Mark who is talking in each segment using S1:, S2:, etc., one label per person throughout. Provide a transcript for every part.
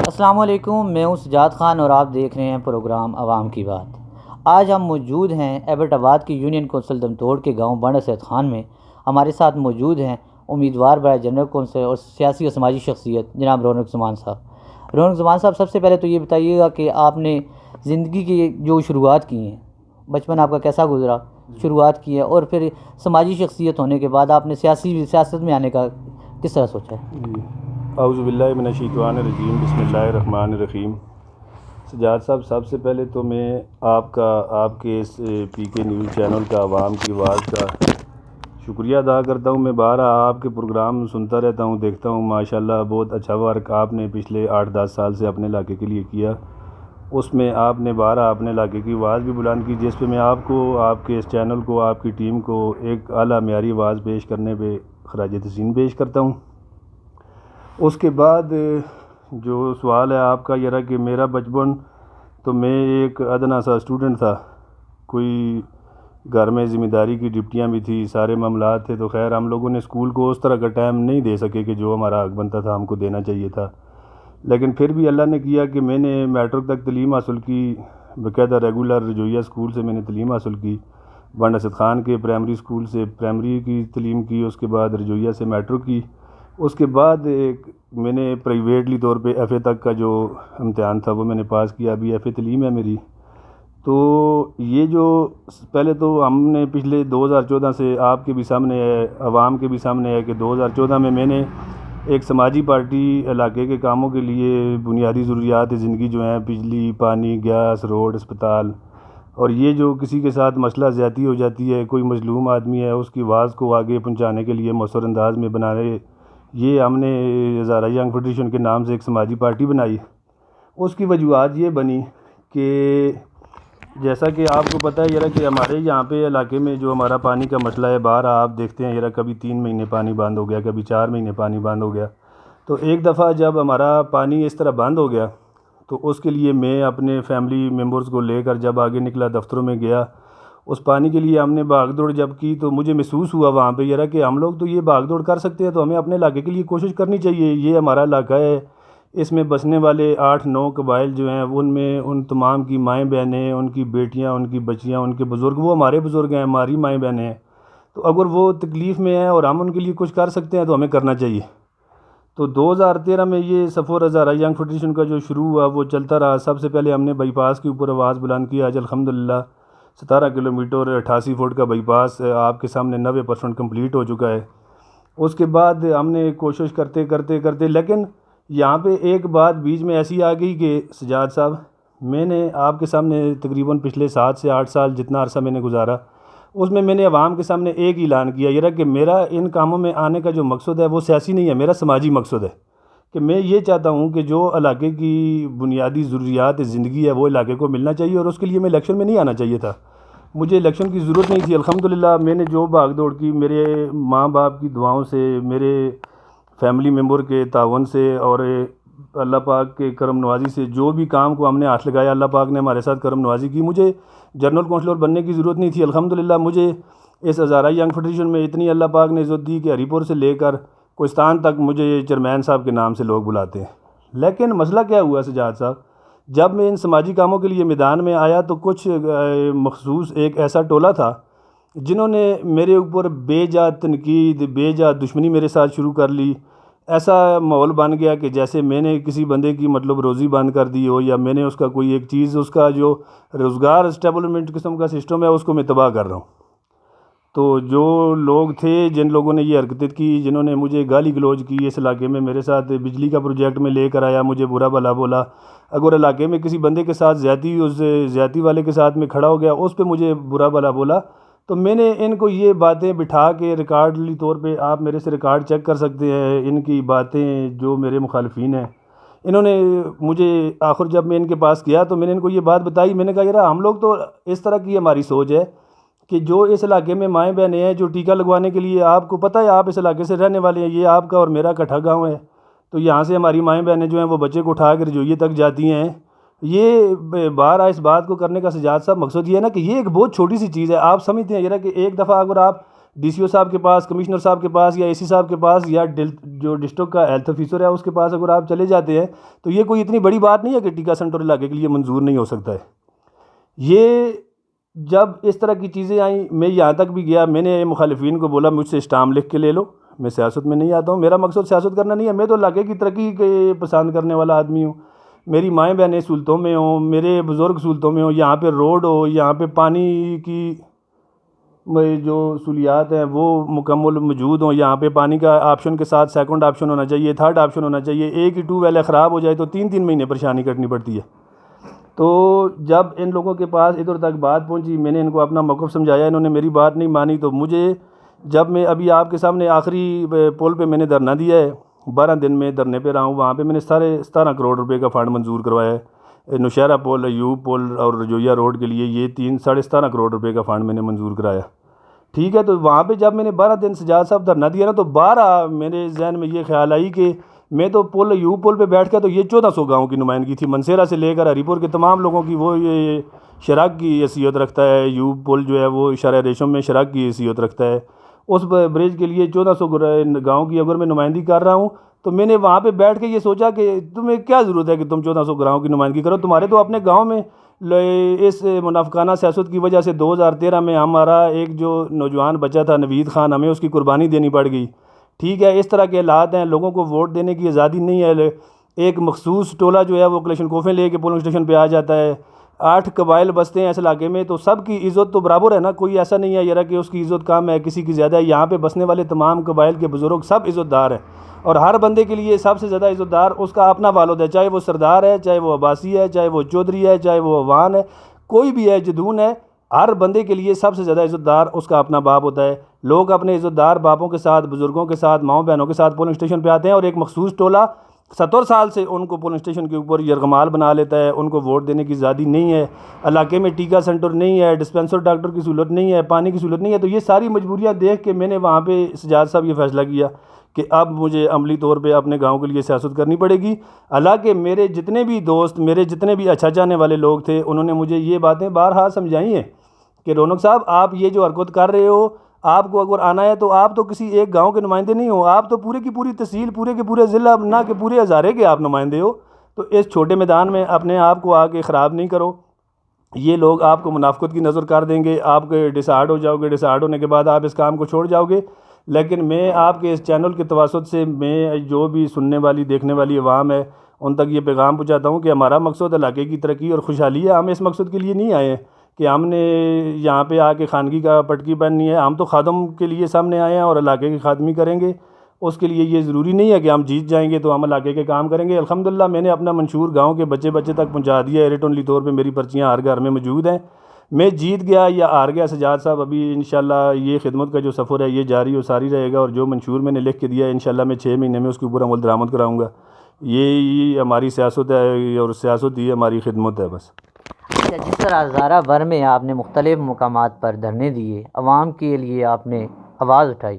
S1: السلام علیکم، میں ہوں سجاد خان اور آپ دیکھ رہے ہیں پروگرام عوام کی بات۔ آج ہم موجود ہیں ایبٹ آباد کی یونین کونسل دمتوڑ کے گاؤں بنڈ اسد خان میں۔ ہمارے ساتھ موجود ہیں امیدوار برائے جنرل کونسل اور سیاسی و سماجی شخصیت جناب رونق زمان صاحب۔ رونق زمان صاحب، سب سے پہلے تو یہ بتائیے گا کہ آپ نے زندگی کی جو شروعات کی ہیں، بچپن آپ کا کیسا گزرا، شروعات کی ہے، اور پھر سماجی شخصیت ہونے کے بعد آپ نے سیاست میں آنے کا کس طرح سوچا ہے؟
S2: اعوذ باللہ من الشیطان الرجیم، بسم اللہ الرحمن الرحیم۔ سجاد صاحب، سب سے پہلے تو میں آپ کے اس پی کے نیوز چینل کا عوام کی آواز کا شکریہ ادا کرتا ہوں۔ میں بارہا آپ کے پروگرام سنتا رہتا ہوں، دیکھتا ہوں، ماشاءاللہ بہت اچھا ورک آپ نے پچھلے 8-10 سال سے اپنے علاقے کے لیے کیا۔ اس میں آپ نے بارہا اپنے علاقے کی آواز بھی بلند کی، جس پہ میں آپ کو، آپ کے اس چینل کو، آپ کی ٹیم کو ایک اعلیٰ معیاری آواز پیش کرنے پہ خراج تحسین پیش کرتا ہوں۔ اس کے بعد جو سوال ہے آپ کا، یہ رہا کہ میرا بچپن، تو میں ایک ادنا سا اسٹوڈنٹ تھا، کوئی گھر میں ذمہ داری کی ڈپٹیاں بھی تھی، سارے معاملات تھے، تو خیر ہم لوگوں نے اسکول کو اس طرح کا ٹائم نہیں دے سکے کہ جو ہمارا حق بنتا تھا ہم کو دینا چاہیے تھا۔ لیکن پھر بھی اللہ نے کیا کہ میں نے میٹرک تک تعلیم حاصل کی، باقاعدہ ریگولر رجویہ اسکول سے میں نے تعلیم حاصل کی، بنڈ اسد خان کے پرائمری اسکول سے پرائمری کی تعلیم کی، اس کے بعد رجویہ سے میٹرک کی۔ اس کے بعد میں نے پرائیویٹلی طور پہ ایف اے تک کا جو امتحان تھا وہ میں نے پاس کیا، ابھی ایف اے تعلیم ہے میری۔ تو یہ جو پہلے تو ہم نے پچھلے 2014 سے آپ کے بھی سامنے ہے، عوام کے بھی سامنے ہے، کہ 2014 میں نے ایک سماجی پارٹی علاقے کے کاموں کے لیے بنیادی ضروریات زندگی جو ہیں، بجلی، پانی، گیس، روڈ، اسپتال، اور یہ جو کسی کے ساتھ مسئلہ زیادتی ہو جاتی ہے، کوئی مظلوم آدمی ہے، اس کی آواز کو آگے پہنچانے کے لیے مؤثر انداز میں بنانے، یہ ہم نے ہزارہ ینگ فیڈریشن کے نام سے ایک سماجی پارٹی بنائی۔ اس کی وجوہات یہ بنی کہ جیسا کہ آپ کو پتہ ہے یہ کہ ہمارے یہاں پہ علاقے میں جو ہمارا پانی کا مسئلہ ہے، باہر آپ دیکھتے ہیں، کبھی 3 مہینے پانی بند ہو گیا، کبھی 4 مہینے پانی بند ہو گیا۔ تو ایک دفعہ جب ہمارا پانی اس طرح بند ہو گیا تو اس کے لیے میں اپنے فیملی ممبرز کو لے کر جب آگے نکلا، دفتروں میں گیا، اس پانی کے لیے ہم نے بھاگ دوڑ جب کی، تو مجھے محسوس ہوا وہاں پہ کہ ہم لوگ تو یہ بھاگ دوڑ کر سکتے ہیں، تو ہمیں اپنے علاقے کے لیے کوشش کرنی چاہیے۔ یہ ہمارا علاقہ ہے، اس میں بسنے والے 8-9 قبائل جو ہیں، ان میں ان تمام کی مائیں بہنیں، ان کی بیٹیاں، ان کی بچیاں، ان کے بزرگ، وہ ہمارے بزرگ ہیں، ہماری مائیں بہنیں ہیں۔ تو اگر وہ تکلیف میں ہیں اور ہم ان کے لیے کچھ کر سکتے ہیں تو ہمیں کرنا چاہیے۔ تو 2013 میں یہ سفر ہزارہ ینگ فیڈریشن کا جو شروع ہوا وہ چلتا رہا۔ سب سے پہلے ہم نے بائی پاس کے اوپر آواز بلند کی۔ آج الحمدللہ 17 کلومیٹر 88 فٹ کا بائی پاس آپ کے سامنے 90% کمپلیٹ ہو چکا ہے۔ اس کے بعد ہم نے کوشش کرتے کرتے لیکن یہاں پہ ایک بات بیچ میں ایسی آ گئی کہ سجاد صاحب، میں نے آپ کے سامنے تقریباً پچھلے 7 سے 8 سال جتنا عرصہ میں نے گزارا، اس میں نے عوام کے سامنے ایک اعلان کیا، یہ رہا کہ میرا ان کاموں میں آنے کا جو مقصد ہے وہ سیاسی نہیں ہے، میرا سماجی مقصد ہے، کہ میں یہ چاہتا ہوں کہ جو علاقے کی بنیادی ضروریات زندگی ہے وہ علاقے کو ملنا چاہیے، اور اس کے لیے میں الیکشن میں نہیں آنا چاہیے تھا، مجھے الیکشن کی ضرورت نہیں تھی۔ الحمدللہ میں نے جو بھاگ دوڑ کی، میرے ماں باپ کی دعاؤں سے، میرے فیملی ممبر کے تعاون سے، اور اللہ پاک کے کرم نوازی سے جو بھی کام کو ہم نے ہاتھ لگایا، اللہ پاک نے ہمارے ساتھ کرم نوازی کی۔ مجھے جنرل کونسلر بننے کی ضرورت نہیں تھی۔ الحمدللہ مجھے اس ہزارہ ینگ فیڈریشن میں اتنی اللہ پاک نے عزت دی کہ ہری پور سے لے کر کوہستان تک مجھے چیئرمین صاحب کے نام سے لوگ بلاتے ہیں۔ لیکن مسئلہ کیا ہوا سجاد صاحب، جب میں ان سماجی کاموں کے لیے میدان میں آیا تو کچھ مخصوص ایک ایسا ٹولہ تھا جنہوں نے میرے اوپر بے جا تنقید، بے جا دشمنی میرے ساتھ شروع کر لی۔ ایسا ماحول بن گیا کہ جیسے میں نے کسی بندے کی روزی بند کر دی ہو، یا میں نے اس کا کوئی ایک چیز، اس کا جو روزگار اسٹیبلمنٹ قسم کا سسٹم ہے اس کو میں تباہ کر رہا ہوں۔ تو جو لوگ تھے، جن لوگوں نے یہ حرکتیں کی، جنہوں نے مجھے گالی گلوچ کی اس علاقے میں، میرے ساتھ بجلی کا پروجیکٹ میں لے کر آیا، مجھے برا بھلا بولا، اگر علاقے میں کسی بندے کے ساتھ زیادتی ہوئی، اس زیادتی والے کے ساتھ میں کھڑا ہو گیا، اس پہ مجھے برا بھلا بولا، تو میں نے ان کو یہ باتیں بٹھا کے ریکارڈلی طور پہ، آپ میرے سے ریکارڈ چیک کر سکتے ہیں، ان کی باتیں جو میرے مخالفین ہیں، انہوں نے مجھے آخر جب میں ان کے پاس گیا تو میں نے ان کو یہ بات بتائی، میں نے کہا یار ہم لوگ تو اس طرح کی ہماری سوچ ہے کہ جو اس علاقے میں مائیں بہنیں ہیں، جو ٹیکہ لگوانے کے لیے، آپ کو پتہ ہے آپ اس علاقے سے رہنے والے ہیں، یہ آپ کا اور میرا کٹھا گاؤں ہے، تو یہاں سے ہماری مائیں بہنیں جو ہیں وہ بچے کو اٹھا کے رجویے تک جاتی ہیں۔ یہ باہر اس بات کو کرنے کا سجاد صاحب مقصد یہ ہے نا کہ یہ ایک بہت چھوٹی سی چیز ہے، آپ سمجھتے ہیں یہ کہ ایک دفعہ اگر آپ ڈی سی او صاحب کے پاس، کمشنر صاحب کے پاس یا اے سی صاحب کے پاس یا جو ڈسٹرکٹ کا ہیلتھ آفیسر ہے اس کے پاس اگر آپ چلے جاتے ہیں تو یہ کوئی اتنی بڑی بات نہیں ہے کہ ٹیکہ سینٹر علاقے کے لیے منظور نہیں ہو سکتا ہے۔ یہ جب اس طرح کی چیزیں آئیں میں یہاں تک بھی گیا، میں نے مخالفین کو بولا مجھ سے اسٹامپ لکھ کے لے لو، میں سیاست میں نہیں آتا ہوں، میرا مقصد سیاست کرنا نہیں ہے، میں تو علاقے کی ترقی کے پسند کرنے والا آدمی ہوں، میری مائیں بہنیں سہولتوں میں ہوں، میرے بزرگ سہولتوں میں ہوں، یہاں پہ روڈ ہو، یہاں پہ پانی کی جو سہولیات ہیں وہ مکمل موجود ہوں، یہاں پہ پانی کا آپشن کے ساتھ سیکنڈ آپشن ہونا چاہیے، تھرڈ آپشن ہونا چاہیے، ایک ہی ٹیوب ویل ہے خراب ہو جائے تو 3 مہینے پریشانی کٹنی پڑتی ہے۔ تو جب ان لوگوں کے پاس ادھر تک بات پہنچی، میں نے ان کو اپنا موقف سمجھایا، انہوں نے میری بات نہیں مانی، تو مجھے جب میں ابھی آپ کے سامنے آخری پول پہ میں نے دھرنا دیا ہے، 12 دن میں دھرنے پہ رہا ہوں، وہاں پہ میں نے 17 کروڑ روپے کا فنڈ منظور کروایا ہے، نوشہرہ پول، ایوب پول اور رجویہ روڈ کے لیے یہ 17.5 کروڑ روپے کا فنڈ میں نے منظور کرایا، ٹھیک ہے۔ تو وہاں پہ جب میں نے 12 دن سجاد صاحب دھرنا دیا نا، تو 12 میرے ذہن میں یہ خیال آئی کہ میں تو ایوب پول پہ بیٹھ کے تو یہ 1400 گاؤں کی نمائندگی تھی، منسیرہ سے لے کر ہری پور کے تمام لوگوں کی، وہ یہ شراک کی حیثیت رکھتا ہے، ایوب پول جو ہے وہ شارع ریشم میں شراک کی حیثیت رکھتا ہے، اس برج کے لیے 1400 گاؤں کی اگر میں نمائندگی کر رہا ہوں، تو میں نے وہاں پہ بیٹھ کے یہ سوچا کہ تمہیں کیا ضرورت ہے کہ تم 1400 گاؤں کی نمائندگی کرو، تمہارے تو اپنے گاؤں میں اس منافقانہ سیاست کی وجہ سے 2013 میں ہمارا ایک جو نوجوان بچہ تھا نوید خان، ہمیں اس کی قربانی دینی پڑ گئی، ٹھیک ہے۔ اس طرح کے حالات ہیں، لوگوں کو ووٹ دینے کی آزادی نہیں ہے، ایک مخصوص ٹولہ جو ہے وہ کلیکشن کوفیں لے کے پولنگ اسٹیشن پہ آ جاتا ہے، 8 قبائل بستے ہیں اس علاقے میں، تو سب کی عزت تو برابر ہے نا، کوئی ایسا نہیں ہے یار کہ اس کی عزت کم ہے کسی کی زیادہ ہے، یہاں پہ بسنے والے تمام قبائل کے بزرگ سب عزت دار ہیں، اور ہر بندے کے لیے سب سے زیادہ عزت دار اس کا اپنا والد ہے، چاہے وہ سردار ہے، چاہے وہ عباسی ہے، چاہے وہ چودھری ہے، چاہے وہ عوان ہے، کوئی بھی ہے، جدون ہے، ہر بندے کے لیے سب سے زیادہ عزت دار اس کا اپنا باپ ہوتا ہے۔ لوگ اپنے عزت دار باپوں کے ساتھ، بزرگوں کے ساتھ، ماؤں بہنوں کے ساتھ پولنگ اسٹیشن پہ آتے ہیں، اور ایک مخصوص ٹولہ 70 سال سے ان کو پولنگ اسٹیشن کے اوپر یرغمال بنا لیتا ہے، ان کو ووٹ دینے کی آزادی نہیں ہے، علاقے میں ٹیکہ سینٹر نہیں ہے، ڈسپینسر ڈاکٹر کی سہولت نہیں ہے، پانی کی سہولت نہیں ہے، تو یہ ساری مجبوریاں دیکھ کے میں نے وہاں پہ سجاد صاحب یہ فیصلہ کیا کہ اب مجھے عملی طور پہ اپنے گاؤں کے لیے سیاست کرنی پڑے گی۔ حالانکہ میرے جتنے بھی دوست، میرے جتنے بھی اچھا چاہنے والے لوگ تھے، انہوں نے مجھے یہ باتیں بارہا سمجھائی ہیں کہ رونق صاحب آپ یہ جو حرکت کر رہے ہو، آپ کو اگر آنا ہے تو آپ تو کسی ایک گاؤں کے نمائندے نہیں ہو، آپ تو پورے کی پوری تحصیل، پورے کے پورے ضلع، نہ کہ پورے ہزارے کے آپ نمائندے ہو، تو اس چھوٹے میدان میں اپنے آپ کو آگے خراب نہیں کرو، یہ لوگ آپ کو منافقت کی نظر کر دیں گے، آپ کے ڈسہارڈ ہو جاؤ گے، ڈسہارڈ ہونے کے بعد آپ اس کام کو چھوڑ جاؤ گے۔ لیکن میں آپ کے اس چینل کے توسط سے میں جو بھی سننے والی دیکھنے والی عوام ہے ان تک یہ پیغام پہنچاتا ہوں کہ ہمارا مقصد علاقے کی ترقی اور خوشحالی ہے، ہم اس مقصد کے لیے نہیں آئے ہیں کہ ہم نے یہاں پہ آ کے خانگی کا پٹکی بننی ہے، ہم تو خادم کے لیے سامنے آئے ہیں اور علاقے کی خادمی کریں گے، اس کے لیے یہ ضروری نہیں ہے کہ ہم جیت جائیں گے تو ہم علاقے کے کام کریں گے۔ الحمدللہ میں نے اپنا منشور گاؤں کے بچے بچے تک پہنچا دیا ہے، ریٹنلی طور پہ میری پرچیاں ہر گھر میں موجود ہیں، میں جیت گیا یا ہار گیا سجاد صاحب، ابھی انشاءاللہ یہ خدمت کا جو سفر ہے یہ جاری و ساری رہے گا، اور جو منشور میں نے لکھ کے دیا ہے انشاءاللہ میں 6 مہینے میں اس کے اوپر عمل درآمد کراؤں گا۔ یہی ہماری سیاست ہے، اور سیاست ہی ہماری خدمت ہے بس۔
S1: اچھا، جس طرح ہزارہ بھر میں آپ نے مختلف مقامات پر دھرنے دیے، عوام کے لیے آپ نے آواز اٹھائی،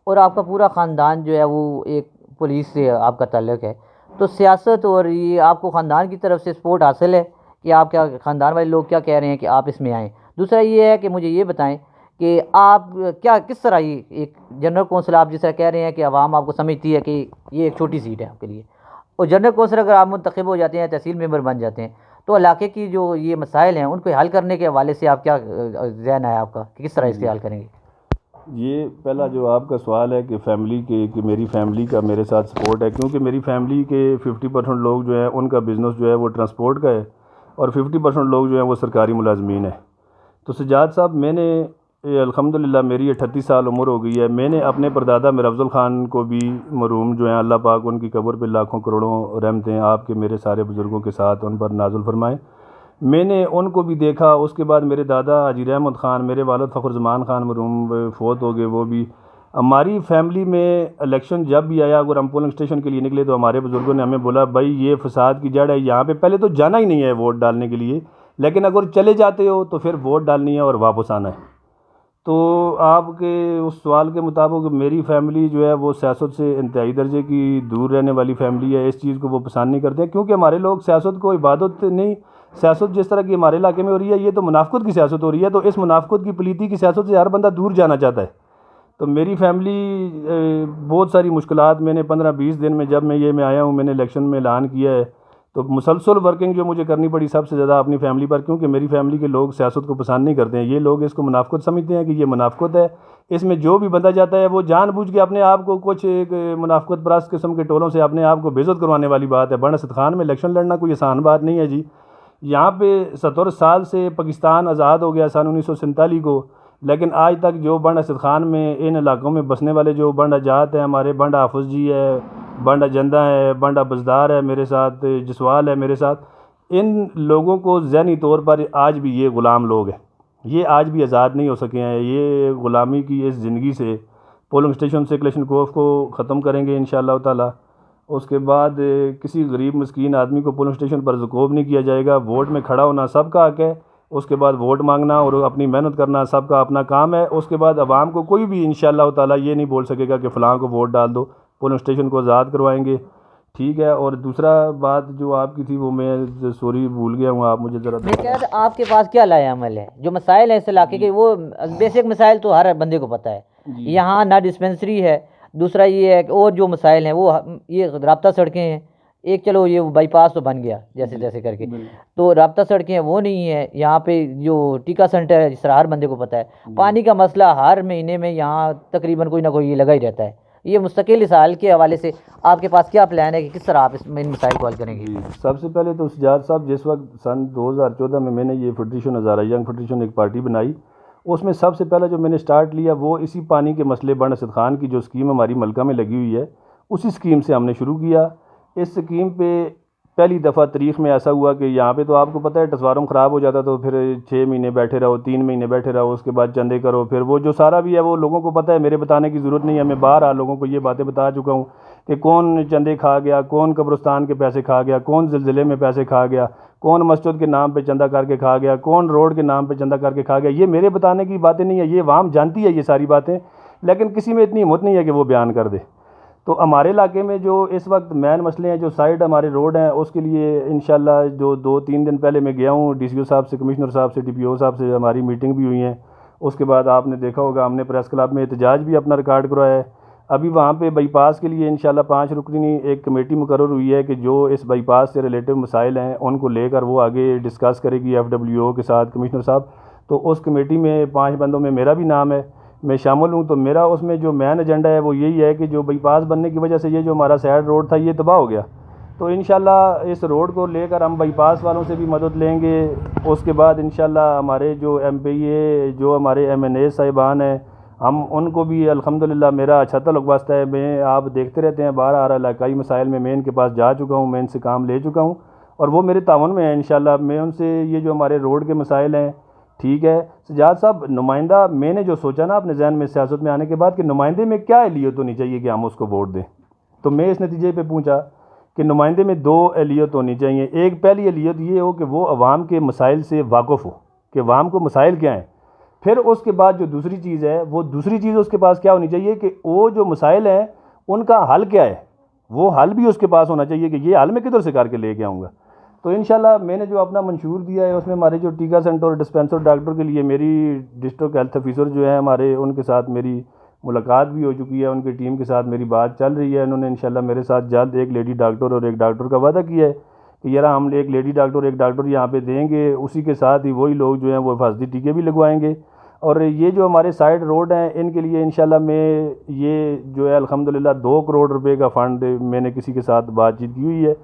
S1: اور آپ کا پورا خاندان جو ہے وہ ایک پولیس سے آپ کا تعلق ہے، تو سیاست اور یہ آپ کو خاندان کی طرف سے سپورٹ حاصل ہے کہ آپ کیا خاندان والے لوگ کیا کہہ رہے ہیں کہ آپ اس میں آئیں؟ دوسرا یہ ہے کہ مجھے یہ بتائیں کہ آپ کس طرح یہ ایک جنرل کونسل، آپ جس طرح کہہ رہے ہیں کہ عوام آپ کو سمجھتی ہے کہ یہ ایک چھوٹی سیٹ ہے آپ کے لیے، اور جنرل کونسل اگر آپ منتخب ہو جاتے ہیں، تحصیل ممبر بن جاتے ہیں، تو علاقے کی جو یہ مسائل ہیں ان کو حل کرنے کے حوالے سے آپ کیا ذہن ہے آپ کا کہ کس طرح اس کے حل کریں گے؟
S2: یہ پہلا جو آپ کا سوال ہے کہ فیملی کے، کہ میری فیملی کا میرے ساتھ سپورٹ ہے، کیونکہ میری فیملی کے 50% لوگ جو ہیں ان کا بزنس جو ہے وہ ٹرانسپورٹ کا ہے، اور 50% لوگ جو ہیں وہ سرکاری ملازمین ہیں۔ تو سجاد صاحب میں نے الحمدللہ میری 38 سال عمر ہو گئی ہے، میں نے اپنے پردادا میر افضل خان کو بھی، مرحوم جو ہیں اللہ پاک ان کی قبر پہ لاکھوں کروڑوں رحمتیں آپ کے میرے سارے بزرگوں کے ساتھ ان پر نازل فرمائیں، میں نے ان کو بھی دیکھا۔ اس کے بعد میرے دادا حاجی رحمت خان، میرے والد فخر زمان خان مرحوم فوت ہو گئے، وہ بھی ہماری فیملی میں الیکشن جب بھی آیا، اگر ہم پولنگ اسٹیشن کے لیے نکلے تو ہمارے بزرگوں نے ہمیں بولا بھائی یہ فساد کی جڑ ہے، یہاں پہ پہلے تو جانا ہی نہیں ہے ووٹ ڈالنے کے لیے، لیکن اگر چلے جاتے ہو تو پھر ووٹ ڈالنی ہے اور واپس آنا ہے۔ تو آپ کے اس سوال کے مطابق میری فیملی جو ہے وہ سیاست سے انتہائی درجے کی دور رہنے والی فیملی ہے، اس چیز کو وہ پسند نہیں کرتے ہیں، کیونکہ ہمارے لوگ سیاست کو عبادت نہیں، سیاست جس طرح کی ہمارے علاقے میں ہو رہی ہے یہ تو منافقت کی سیاست ہو رہی ہے، تو اس منافقت کی پلیتی کی سیاست سے ہر بندہ دور جانا چاہتا ہے۔ تو میری فیملی بہت ساری مشکلات میں نے 15-20 دن میں جب میں آیا ہوں، میں نے الیکشن میں اعلان کیا ہے، تو مسلسل ورکنگ جو مجھے کرنی پڑی سب سے زیادہ اپنی فیملی پر، کیونکہ میری فیملی کے لوگ سیاست کو پسند نہیں کرتے ہیں. یہ لوگ اس کو منافقت سمجھتے ہیں کہ یہ منافقت ہے. اس میں جو بھی بندہ جاتا ہے وہ جان بوجھ کے اپنے آپ کو کچھ ایک منافقت پرست قسم کے ٹولوں سے اپنے آپ کو بے عزت کروانے والی بات ہے. بنڈ اسد خان میں الیکشن لڑنا کوئی آسان بات نہیں ہے جی. یہاں پہ 70 سال سے پاکستان آزاد ہو گیا سن 1947 کو، لیکن آج تک جو بنڈ اسد خان میں ان علاقوں میں بسنے والے جو بنڈا جات ہیں، ہمارے بنڈا حافظ جی ہے، بنڈا جندہ ہے، بنڈا بزدار ہے میرے ساتھ، جسوال ہے میرے ساتھ، ان لوگوں کو ذہنی طور پر آج بھی یہ غلام لوگ ہیں. یہ آج بھی آزاد نہیں ہو سکے ہیں. یہ غلامی کی اس زندگی سے پولنگ اسٹیشن سے کلشنکوف کو ختم کریں گے انشاءاللہ تعالی. اس کے بعد کسی غریب مسکین آدمی کو پولنگ اسٹیشن پر زکوب نہیں کیا جائے گا. ووٹ میں کھڑا ہونا سب کا حق ہے، اس کے بعد ووٹ مانگنا اور اپنی محنت کرنا سب کا اپنا کام ہے. اس کے بعد عوام کو کوئی بھی انشاءاللہ تعالی یہ نہیں بول سکے گا کہ فلاں کو ووٹ ڈال دو. پولنگ اسٹیشن کو آزاد کروائیں گے. ٹھیک ہے. اور دوسرا بات جو آپ کی تھی وہ میں سوری بھول گیا ہوں، آپ مجھے ذرا
S1: میں کہہ رہا تھا آپ کے پاس کیا لائے عمل ہے؟ جو مسائل ہیں اس علاقے کے، وہ بیسک مسائل تو ہر بندے کو پتہ ہے. یہاں نہ ڈسپنسری ہے، دوسرا یہ ہے کہ اور جو مسائل ہیں وہ یہ رابطہ سڑکیں ہیں. ایک چلو یہ بائی پاس تو بن گیا جیسے کر کے، تو رابطہ سڑکیں ہیں وہ نہیں ہیں. یہاں پہ جو ٹیکا سینٹر ہے جس طرح ہر بندے کو پتہ ہے. پانی کا مسئلہ ہر مہینے میں یہاں تقریباً کوئی نہ کوئی یہ لگا ہی رہتا ہے. یہ مستقل اس حال کے حوالے سے آپ کے پاس کیا پلان ہے کہ کس طرح آپ ان مسائل کو حل کریں گے؟
S2: سب سے پہلے تو سجاد صاحب، جس وقت سن 2014 میں نے یہ فیڈریشن ہزارہ ینگ فیڈریشن ایک پارٹی بنائی، اس میں سب سے پہلا جو میں نے سٹارٹ لیا وہ اسی پانی کے مسئلے بنڈ اسد خان کی جو اسکیم ہماری ملکہ میں لگی ہوئی ہے اسی اسکیم سے ہم نے شروع کیا. اس اسکیم پہ پہلی دفعہ تاریخ میں ایسا ہوا کہ یہاں پہ تو آپ کو پتہ ہے ٹرانسفارم خراب ہو جاتا تو پھر 6 مہینے بیٹھے رہو، 3 مہینے بیٹھے رہو، اس کے بعد چندے کرو. پھر وہ جو سارا بھی ہے وہ لوگوں کو پتہ ہے، میرے بتانے کی ضرورت نہیں ہے. میں باہر لوگوں کو یہ باتیں بتا چکا ہوں کہ کون چندے کھا گیا، کون قبرستان کے پیسے کھا گیا، کون زلزلے میں پیسے کھا گیا، کون مسجد کے نام پہ چندہ کر کے کھا گیا، کون روڈ کے نام پہ چندہ کر کے کھا گیا. یہ میرے بتانے کی باتیں نہیں ہیں، یہ عوام جانتی ہے یہ ساری باتیں، لیکن کسی میں اتنی ہمت نہیں ہے کہ وہ بیان کر دے. تو ہمارے علاقے میں جو اس وقت مین مسئلے ہیں، جو سائڈ ہمارے روڈ ہیں، اس کے لیے انشاءاللہ جو 2-3 دن پہلے میں گیا ہوں ڈی سی او صاحب سے، کمشنر صاحب سے، ڈی پی او صاحب سے ہماری میٹنگ بھی ہوئی ہیں. اس کے بعد آپ نے دیکھا ہوگا ہم نے پریس کلب میں احتجاج بھی اپنا ریکارڈ کروایا ہے. ابھی وہاں پہ بائی پاس کے لیے انشاءاللہ 5 رکنی ایک کمیٹی مقرر ہوئی ہے کہ جو اس بائی پاس سے ریلیٹو مسائل ہیں ان کو لے کر وہ آگے ڈسکس کرے گی FWO کے ساتھ، کمشنر صاحب. تو اس کمیٹی میں 5 بندوں میں میرا بھی نام ہے، میں شامل ہوں. تو میرا اس میں جو مین ایجنڈا ہے وہ یہی ہے کہ جو بائی پاس بننے کی وجہ سے یہ جو ہمارا سائڈ روڈ تھا یہ تباہ ہو گیا، تو انشاءاللہ اس روڈ کو لے کر ہم بائی پاس والوں سے بھی مدد لیں گے. اس کے بعد انشاءاللہ ہمارے جو MPA جو ہمارے MNA صاحبان ہیں، ہم ان کو بھی الحمدللہ میرا اچھا تعلق واسطہ ہے. میں آپ دیکھتے رہتے ہیں باہر علاقائی مسائل میں ان کے پاس جا چکا ہوں، میں ان سے کام لے چکا ہوں اور وہ میرے تعاون میں ہیں انشاءاللہ. میں ان سے یہ جو ہمارے روڈ کے مسائل ہیں، ٹھیک ہے سجاد صاحب، نمائندہ میں نے جو سوچا نا اپنے ذہن میں سیاست میں آنے کے بعد کہ نمائندے میں کیا اہلیت ہونی چاہیے کہ ہم اس کو ووٹ دیں، تو میں اس نتیجے پہ پہنچا کہ نمائندے میں 2 اہلیت ہونی چاہیے. ایک پہلی اہلیت یہ ہو کہ وہ عوام کے مسائل سے واقف ہو کہ عوام کو مسائل کیا ہیں. پھر اس کے بعد جو دوسری چیز ہے، وہ دوسری چیز اس کے پاس کیا ہونی چاہیے کہ وہ جو مسائل ہیں ان کا حل کیا ہے، وہ حل بھی اس کے پاس ہونا چاہیے کہ یہ حل میں کدھر سے کر کے لے کے آؤں گا. تو انشاءاللہ میں نے جو اپنا منشور دیا ہے اس میں ہمارے جو ٹیکا سینٹر اور ڈسپینسر ڈاکٹر کے لیے میری ڈسٹرکٹ ہیلتھ آفیسر جو ہیں ہمارے، ان کے ساتھ میری ملاقات بھی ہو چکی ہے، ان کی ٹیم کے ساتھ میری بات چل رہی ہے. انہوں نے انشاءاللہ میرے ساتھ جلد ایک لیڈی ڈاکٹر اور ایک ڈاکٹر کا وعدہ کیا ہے کہ یار ہم ایک لیڈی ڈاکٹر اور ایک ڈاکٹر یہاں پہ دیں گے، اسی کے ساتھ ہی وہی لوگ جو ہیں وہ حفاظتی ٹیکے بھی لگوائیں گے. اور یہ جو ہمارے سائڈ روڈ ہیں ان کے لیے انشاءاللہ میں یہ جو ہے الحمدللہ 2 کروڑ روپے کا فنڈ میں نے کسی کے ساتھ بات چیت کی ہوئی ہے،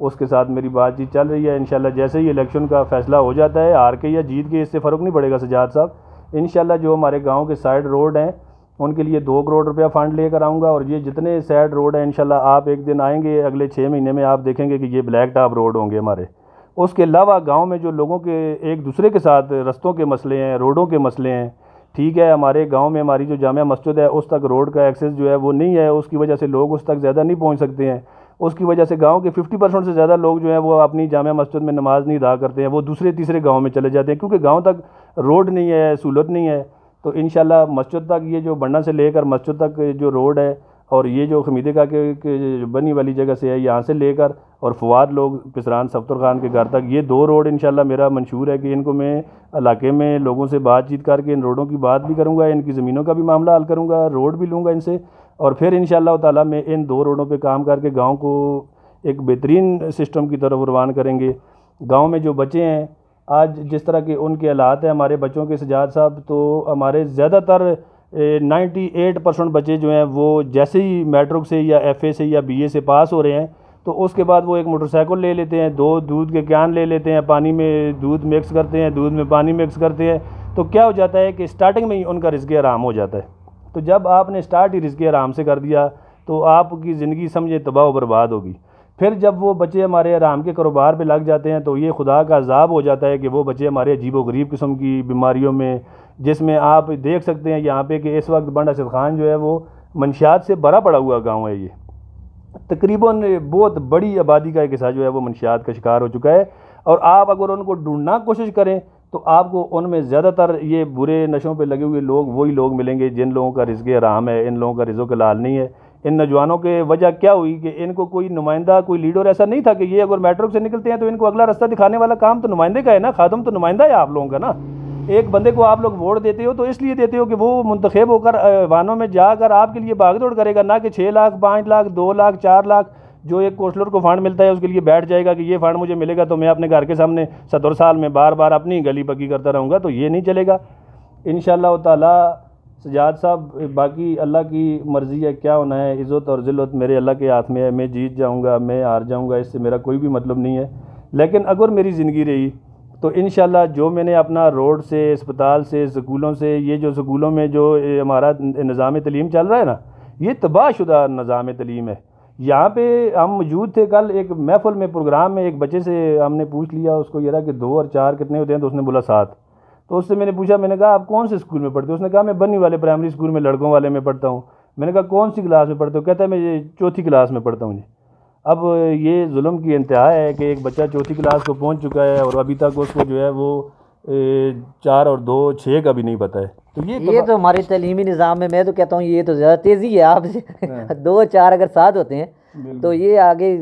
S2: اس کے ساتھ میری بات چیت چل رہی ہے. انشاءاللہ جیسے ہی الیکشن کا فیصلہ ہو جاتا ہے، ہار کے یا جیت کے اس سے فرق نہیں پڑے گا سجاد صاحب، انشاءاللہ جو ہمارے گاؤں کے سائڈ روڈ ہیں ان کے لیے 2 کروڑ روپیہ فنڈ لے کر آؤں گا. اور یہ جتنے سائڈ روڈ ہیں انشاءاللہ آپ ایک دن آئیں گے اگلے 6 مہینے میں، آپ دیکھیں گے کہ یہ بلیک ٹاپ روڈ ہوں گے ہمارے. اس کے علاوہ گاؤں میں جو لوگوں کے ایک دوسرے کے ساتھ رستوں کے مسئلے ہیں، روڈوں کے مسئلے ہیں، ٹھیک ہے، ہمارے گاؤں میں ہماری جو جامع مسجد ہے اس تک روڈ کا ایکسیس جو ہے وہ نہیں ہے، اس کی وجہ سے لوگ اس تک زیادہ نہیں پہنچ سکتے ہیں. اس کی وجہ سے گاؤں کے 50% سے زیادہ لوگ جو ہیں وہ اپنی جامع مسجد میں نماز نہیں ادا کرتے ہیں، وہ دوسرے تیسرے گاؤں میں چلے جاتے ہیں کیونکہ گاؤں تک روڈ نہیں ہے، سہولت نہیں ہے. تو انشاءاللہ مسجد تک یہ جو بنڈا سے لے کر مسجد تک جو روڈ ہے اور یہ جو حمیدے کا کہ بنی والی جگہ سے ہے یہاں سے لے کر اور فواد لوگ پسران صفدر خان کے گھر تک، یہ 2 روڈ انشاءاللہ میرا منشور ہے کہ ان کو میں علاقے میں لوگوں سے بات چیت کر کے ان روڈوں کی بات بھی کروں گا، ان کی زمینوں کا بھی معاملہ حل کروں گا، روڈ بھی لوں گا ان سے، اور پھر انشاءاللہ تعالیٰ میں ان 2 روڈوں پہ کام کر کے گاؤں کو ایک بہترین سسٹم کی طرف روان کریں گے۔ گاؤں میں جو بچے ہیں آج جس طرح کے ان کے حالات ہیں ہمارے بچوں کے، سجاد صاحب، تو ہمارے زیادہ تر 98% بچے جو ہیں وہ جیسے ہی میٹرک سے یا ایف اے سے یا بی اے سے پاس ہو رہے ہیں تو اس کے بعد وہ ایک موٹر سائیکل لے لیتے ہیں، 2 دودھ کے کین لے لیتے ہیں، پانی میں دودھ مکس کرتے ہیں، دودھ میں پانی مکس کرتے ہیں، تو کیا ہو جاتا ہے کہ سٹارٹنگ میں ہی ان کا رزق حرام ہو جاتا ہے۔ تو جب آپ نے سٹارٹ ہی رزق حرام سے کر دیا تو آپ کی زندگی سمجھے تباہ و برباد ہوگی۔ پھر جب وہ بچے ہمارے حرام کے کاروبار پہ لگ جاتے ہیں تو یہ خدا کا عذاب ہو جاتا ہے کہ وہ بچے ہمارے عجیب و غریب قسم کی بیماریوں میں، جس میں آپ دیکھ سکتے ہیں یہاں پہ کہ اس وقت بنڈ اسد خان جو ہے وہ منشیات سے بھرا پڑا ہوا گاؤں ہے، یہ تقریباً بہت بڑی آبادی کا ایک حصہ جو ہے وہ منشیات کا شکار ہو چکا ہے، اور آپ اگر ان کو ڈھونڈنا کوشش کریں تو آپ کو ان میں زیادہ تر یہ برے نشوں پہ لگے ہوئے لوگ وہی لوگ ملیں گے جن لوگوں کا رزق حرام ہے، ان لوگوں کا رزق حلال نہیں ہے۔ ان نوجوانوں کے وجہ کیا ہوئی کہ ان کو کوئی نمائندہ، کوئی لیڈر ایسا نہیں تھا کہ یہ اگر میٹرک سے نکلتے ہیں تو ان کو اگلا راستہ دکھانے والا کام تو نمائندے کا ہے نا، خادم تو نمائندہ ہے آپ لوگوں کا نا۔ ایک بندے کو آپ لوگ ووٹ دیتے ہو تو اس لیے دیتے ہو کہ وہ منتخب ہو کر ایوانوں میں جا کر آپ کے لیے بھاگ دوڑ کرے گا، نہ کہ 6 لاکھ 5 لاکھ 2 لاکھ 4 لاکھ جو ایک کونسلر کو فنڈ ملتا ہے اس کے لیے بیٹھ جائے گا کہ یہ فنڈ مجھے ملے گا تو میں اپنے گھر کے سامنے 70 سال میں بار بار اپنی گلی پکی کرتا رہوں گا، تو یہ نہیں چلے گا انشاءاللہ تعالی۔ سجاد صاحب، باقی اللہ کی مرضی ہے، کیا ہونا ہے، عزت اور ذلت میرے اللہ کے ہاتھ میں ہے، میں جیت جاؤں گا، میں ہار جاؤں گا، اس سے میرا کوئی بھی مطلب نہیں ہے، لیکن اگر میری زندگی رہی تو انشاءاللہ جو میں نے اپنا روڈ سے، اسپتال سے، سکولوں سے، یہ جو سکولوں میں جو ہمارا نظام تعلیم چل رہا ہے نا، یہ تباہ شدہ نظام تعلیم ہے۔ یہاں پہ ہم موجود تھے کل ایک محفل میں، پروگرام میں، ایک بچے سے ہم نے پوچھ لیا اس کو یہ رہا کہ 2 اور 4 کتنے ہوتے ہیں، تو اس نے بولا 7۔ تو اس سے میں نے پوچھا، میں نے کہا آپ کون سے اسکول میں پڑھتے ہو؟ اس نے کہا میں بنی والے پرائمری اسکول میں لڑکوں والے میں پڑھتا ہوں۔ میں نے کہا کون سی کلاس میں پڑھتے ہو؟ کہتا ہے میں یہ 4تھی کلاس میں پڑھتا ہوں جی۔ اب یہ ظلم کی انتہا ہے کہ ایک بچہ 4تھی کلاس کو پہنچ چکا ہے اور ابھی تک اس کو جو ہے وہ 4 اور 2 6 کا بھی نہیں پتہ ہے۔ تو
S1: یہ تو ہمارے تعلیمی نظام میں تو کہتا ہوں یہ تو زیادہ تیزی ہے آپ سے 2 4 اگر 7 ہوتے ہیں تو یہ آگے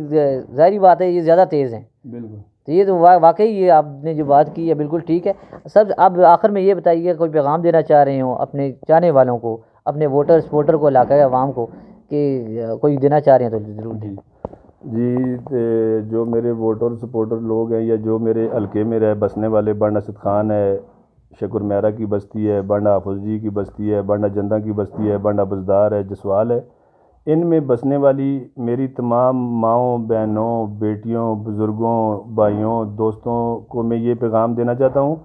S1: ظاہری بات ہے یہ زیادہ تیز ہیں۔
S2: بالکل،
S1: تو یہ تو واقعی یہ آپ نے جو بات کی ہے بالکل ٹھیک ہے۔ سب اب آخر میں یہ بتائیے کوئی پیغام دینا چاہ رہے ہوں اپنے چاہنے والوں کو، اپنے ووٹر کو، علاقہ عوام کو، کہ کوئی دینا چاہ رہے ہیں تو ضرور دیں۔
S2: جی، جو میرے ووٹر سپورٹر لوگ ہیں یا جو میرے حلقے میں رہ بسنے والے، بنڈ اسد خان ہے، شکر میرا کی بستی ہے، بنڈ حافظ جی کی بستی ہے، بنڈ جندہ کی بستی ہے، بنڈ ابزدار ہے، جسوال ہے، ان میں بسنے والی میری تمام ماؤں، بہنوں، بیٹیوں، بزرگوں، بھائیوں، دوستوں کو میں یہ پیغام دینا چاہتا ہوں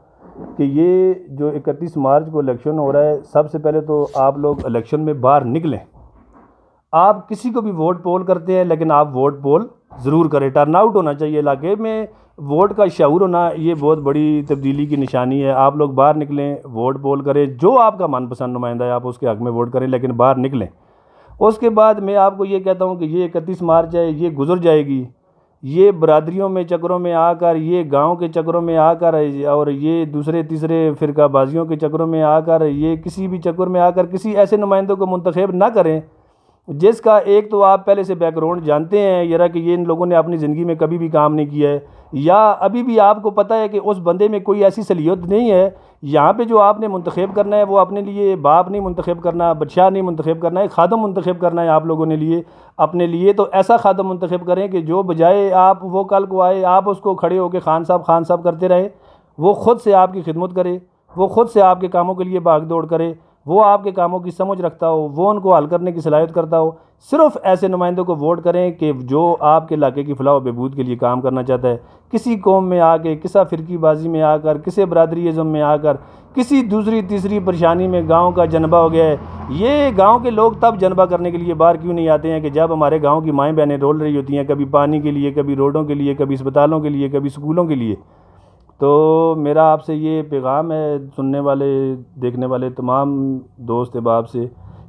S2: کہ یہ جو 31 مارچ کو الیکشن ہو رہا ہے، سب سے پہلے تو آپ لوگ الیکشن میں باہر نکلیں۔ آپ کسی کو بھی ووٹ پول کرتے ہیں لیکن آپ ووٹ پول ضرور کریں، ٹرن آؤٹ ہونا چاہیے علاقے میں، ووٹ کا شعور ہونا یہ بہت بڑی تبدیلی کی نشانی ہے۔ آپ لوگ باہر نکلیں، ووٹ پول کریں، جو آپ کا من پسند نمائندہ ہے آپ اس کے حق میں ووٹ کریں، لیکن باہر نکلیں۔ اس کے بعد میں آپ کو یہ کہتا ہوں کہ یہ 31 مارچ ہے، یہ گزر جائے گی، یہ برادریوں میں چکروں میں آ کر، یہ گاؤں کے چکروں میں آ کر، اور یہ دوسرے تیسرے فرقہ بازیوں کے چکروں میں آ کر، یہ کسی بھی چکر میں آ کر کسی ایسے نمائندوں کو منتخب نہ کریں جس کا ایک تو آپ پہلے سے بیک گراؤنڈ جانتے ہیں یہ رہا کہ یہ ان لوگوں نے اپنی زندگی میں کبھی بھی کام نہیں کیا ہے، یا ابھی بھی آپ کو پتہ ہے کہ اس بندے میں کوئی ایسی صلاحیت نہیں ہے۔ یہاں پہ جو آپ نے منتخب کرنا ہے وہ اپنے لیے باپ نہیں منتخب کرنا، بادشاہ نہیں منتخب کرنا ہے، خادم منتخب کرنا ہے آپ لوگوں نے لیے اپنے لیے۔ تو ایسا خادم منتخب کریں کہ جو بجائے آپ وہ کل کو آئے آپ اس کو کھڑے ہو کے خان صاحب کرتے رہے، وہ خود سے آپ کی خدمت کرے، وہ خود سے آپ کے کاموں کے لیے بھاگ دوڑ کرے، وہ آپ کے کاموں کی سمجھ رکھتا ہو، وہ ان کو حل کرنے کی صلاحیت کرتا ہو۔ صرف ایسے نمائندوں کو ووٹ کریں کہ جو آپ کے علاقے کی فلاح و بہبود کے لیے کام کرنا چاہتا ہے۔ کسی قوم میں آ کے، کسی فرقی بازی میں آ کر، کسی برادری ازم میں آ کر، کسی دوسری تیسری پریشانی میں گاؤں کا جنبہ ہو گیا ہے۔ یہ گاؤں کے لوگ تب جنبہ کرنے کے لیے باہر کیوں نہیں آتے ہیں کہ جب ہمارے گاؤں کی مائیں بہنیں رول رہی ہوتی ہیں، کبھی پانی کے لیے، کبھی روڈوں کے لیے، کبھی اسپتالوں کے لیے، کبھی سکولوں کے لیے۔ تو میرا آپ سے یہ پیغام ہے سننے والے دیکھنے والے تمام دوست احباب سے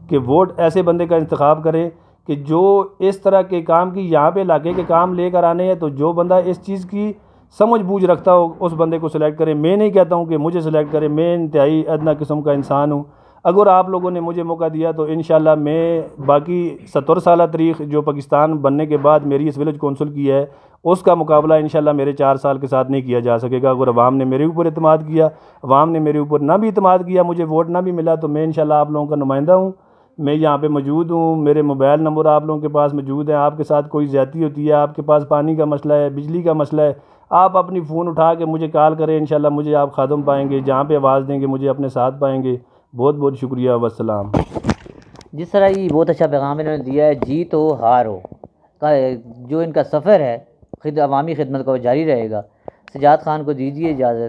S2: کہ ووٹ ایسے بندے کا انتخاب کریں کہ جو اس طرح کے کام کی یہاں پہ علاقے کے کام لے کر آنے ہیں، تو جو بندہ اس چیز کی سمجھ بوجھ رکھتا ہو اس بندے کو سلیکٹ کریں۔ میں نہیں کہتا ہوں کہ مجھے سلیکٹ کریں، میں انتہائی ادنیٰ قسم کا انسان ہوں۔ اگر آپ لوگوں نے مجھے موقع دیا تو انشاءاللہ میں باقی 70 سالہ تاریخ جو پاکستان بننے کے بعد میری اس ولیج کونسل کی ہے اس کا مقابلہ انشاءاللہ میرے 4 سال کے ساتھ نہیں کیا جا سکے گا۔ اگر عوام نے میرے اوپر اعتماد کیا، عوام نے میرے اوپر نہ بھی اعتماد کیا، مجھے ووٹ نہ بھی ملا، تو میں انشاءاللہ آپ لوگوں کا نمائندہ ہوں، میں یہاں پہ موجود ہوں، میرے موبائل نمبر آپ لوگوں کے پاس موجود ہیں۔ آپ کے ساتھ کوئی زیادتی ہوتی ہے، آپ کے پاس پانی کا مسئلہ ہے، بجلی کا مسئلہ ہے، آپ اپنی فون اٹھا کے مجھے کال کریں، انشاءاللہ مجھے آپ خادم پائیں گے، جہاں پہ آواز دیں گے مجھے اپنے ساتھ پائیں گے۔ بہت بہت شکریہ، والسلام۔
S1: جس طرح یہ بہت اچھا پیغام انہوں نے دیا ہے، جیت ہو ہار ہو کا جو ان کا سفر ہے عوامی خدمت کا وہ جاری رہے گا۔ سجاد خان کو دیجیے اجازت۔